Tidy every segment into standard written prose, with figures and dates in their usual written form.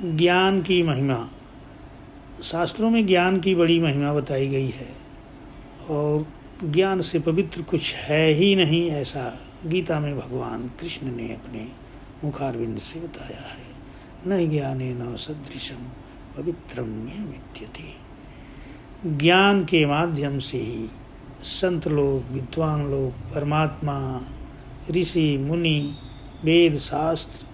ज्ञान की महिमा। शास्त्रों में ज्ञान की बड़ी महिमा बताई गई है और ज्ञान से पवित्र कुछ है ही नहीं, ऐसा गीता में भगवान कृष्ण ने अपने मुखारविंद से बताया है। न ज्ञानेन सदृशं पवित्रम यह विद्यते। ज्ञान के माध्यम से ही संत लोग, विद्वान लोग, परमात्मा, ऋषि मुनि, वेद शास्त्र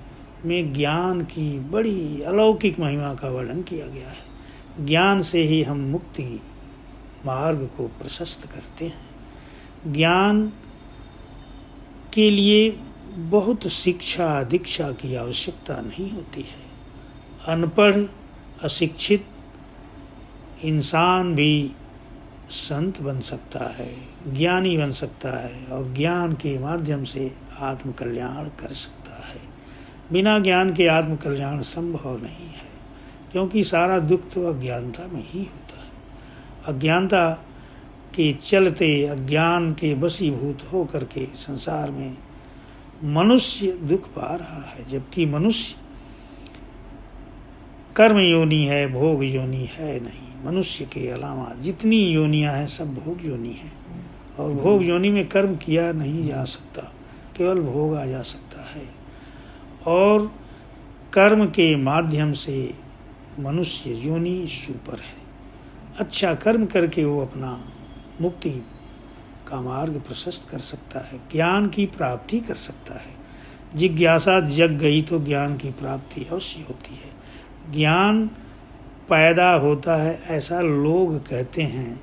में ज्ञान की बड़ी अलौकिक महिमा का वर्णन किया गया है। ज्ञान से ही हम मुक्ति मार्ग को प्रशस्त करते हैं। ज्ञान के लिए बहुत शिक्षा दीक्षा की आवश्यकता नहीं होती है। अनपढ़ अशिक्षित इंसान भी संत बन सकता है, ज्ञानी बन सकता है और ज्ञान के माध्यम से आत्म कल्याण कर सकता है। बिना ज्ञान के आत्म कल्याण संभव नहीं है, क्योंकि सारा दुख तो अज्ञानता में ही होता है। अज्ञानता के चलते, अज्ञान के वशीभूत होकर के संसार में मनुष्य दुख पा रहा है, जबकि मनुष्य कर्म योनि है, भोग योनि है नहीं। मनुष्य के अलावा जितनी योनियां हैं सब भोग योनि हैं, और भोग योनि में कर्म किया नहीं जा सकता, केवल भोग आ जा सकता है। और कर्म के माध्यम से मनुष्य योनि सुपर है। अच्छा कर्म करके वो अपना मुक्ति का मार्ग प्रशस्त कर सकता है, ज्ञान की प्राप्ति कर सकता है। जिज्ञासा जग गई तो ज्ञान की प्राप्ति अवश्य होती है। ज्ञान पैदा होता है ऐसा लोग कहते हैं,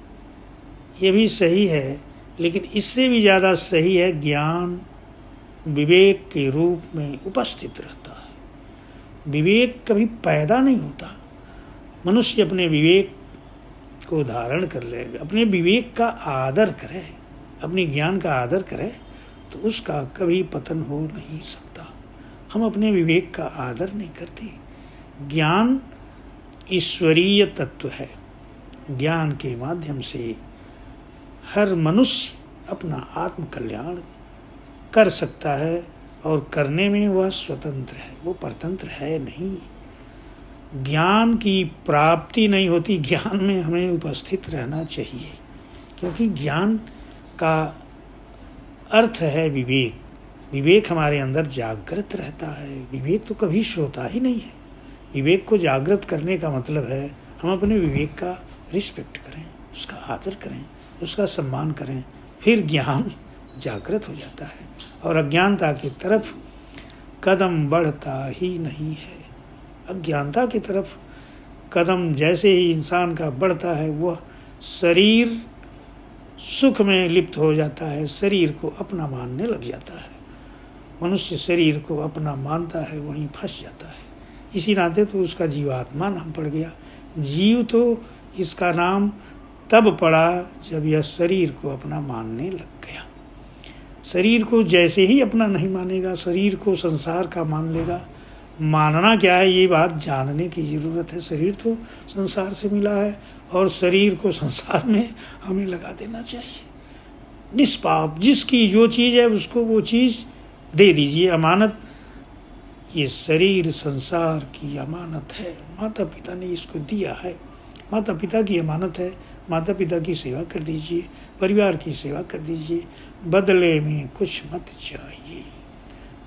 ये भी सही है, लेकिन इससे भी ज़्यादा सही है ज्ञान विवेक के रूप में उपस्थित रहता है। विवेक कभी पैदा नहीं होता। मनुष्य अपने विवेक को धारण कर ले, अपने विवेक का आदर करे, अपने ज्ञान का आदर करे, तो उसका कभी पतन हो नहीं सकता। हम अपने विवेक का आदर नहीं करते। ज्ञान ईश्वरीय तत्व है। ज्ञान के माध्यम से हर मनुष्य अपना आत्म कल्याण कर सकता है, और करने में वह स्वतंत्र है, वो परतंत्र है नहीं। ज्ञान की प्राप्ति नहीं होती, ज्ञान में हमें उपस्थित रहना चाहिए, क्योंकि ज्ञान का अर्थ है विवेक। विवेक हमारे अंदर जागृत रहता है। विवेक तो कभी सोता ही नहीं है। विवेक को जागृत करने का मतलब है हम अपने विवेक का रिस्पेक्ट करें, उसका आदर करें, उसका सम्मान करें, फिर ज्ञान जागृत हो जाता है और अज्ञानता की तरफ कदम बढ़ता ही नहीं है। अज्ञानता की तरफ कदम जैसे ही इंसान का बढ़ता है, वह शरीर सुख में लिप्त हो जाता है, शरीर को अपना मानने लग जाता है। मनुष्य शरीर को अपना मानता है, वहीं फंस जाता है। इसी नाते तो उसका जीवात्मा नाम पड़ गया। जीव तो इसका नाम तब पड़ा जब यह शरीर को अपना मानने लग गया। शरीर को जैसे ही अपना नहीं मानेगा, शरीर को संसार का मान लेगा। मानना क्या है, ये बात जानने की ज़रूरत है। शरीर तो संसार से मिला है और शरीर को संसार में हमें लगा देना चाहिए। निष्पाप, जिसकी जो चीज़ है उसको वो चीज़ दे दीजिए। अमानत, ये शरीर संसार की अमानत है, माता पिता ने इसको दिया है। माता पिता की अमानत है, माता पिता की सेवा कर दीजिए, परिवार की सेवा कर दीजिए, बदले में कुछ मत चाहिए।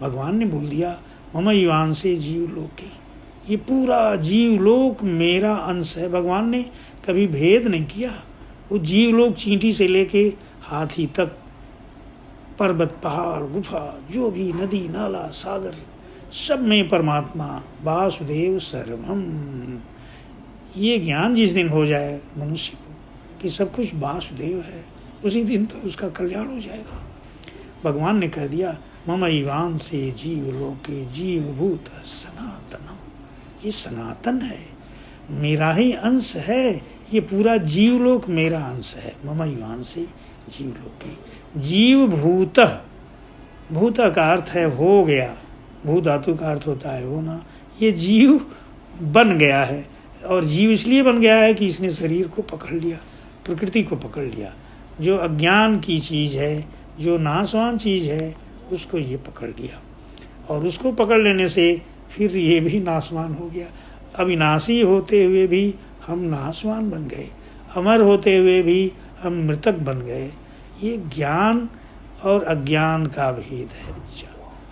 भगवान ने बोल दिया मम युवांसे जीव लोके, ये पूरा जीवलोक मेरा अंश है। भगवान ने कभी भेद नहीं किया। वो जीवलोक चींटी से लेके हाथी तक, पर्वत पहाड़ गुफा, जो भी नदी नाला सागर, सब में परमात्मा वासुदेव सर्वम। ये ज्ञान जिस दिन हो जाए मनुष्य को कि सब कुछ वासुदेव है, उसी दिन तो उसका कल्याण हो जाएगा। भगवान ने कह दिया मम ईवान से जीव लोके जीवभूत सनातनम, ये सनातन है, मेरा ही अंश है। ये पूरा जीवलोक मेरा अंश है। मम ईवान से जीव लोके जीवभूत, भूत का अर्थ है हो गया, भू धातु का अर्थ होता है होना। ये जीव बन गया है, और जीव इसलिए बन गया है कि इसने शरीर को पकड़ लिया, प्रकृति को पकड़ लिया। जो अज्ञान की चीज़ है, जो नाशवान चीज़ है, उसको ये पकड़ लिया, और उसको पकड़ लेने से फिर ये भी नाशवान हो गया। अविनाशी होते हुए भी हम नाशवान बन गए, अमर होते हुए भी हम मृतक बन गए। ये ज्ञान और अज्ञान का भेद है बच्चा।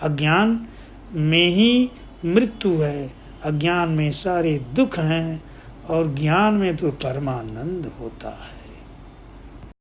अज्ञान में ही मृत्यु है, अज्ञान में सारे दुख हैं, और ज्ञान में तो परमानंद होता है।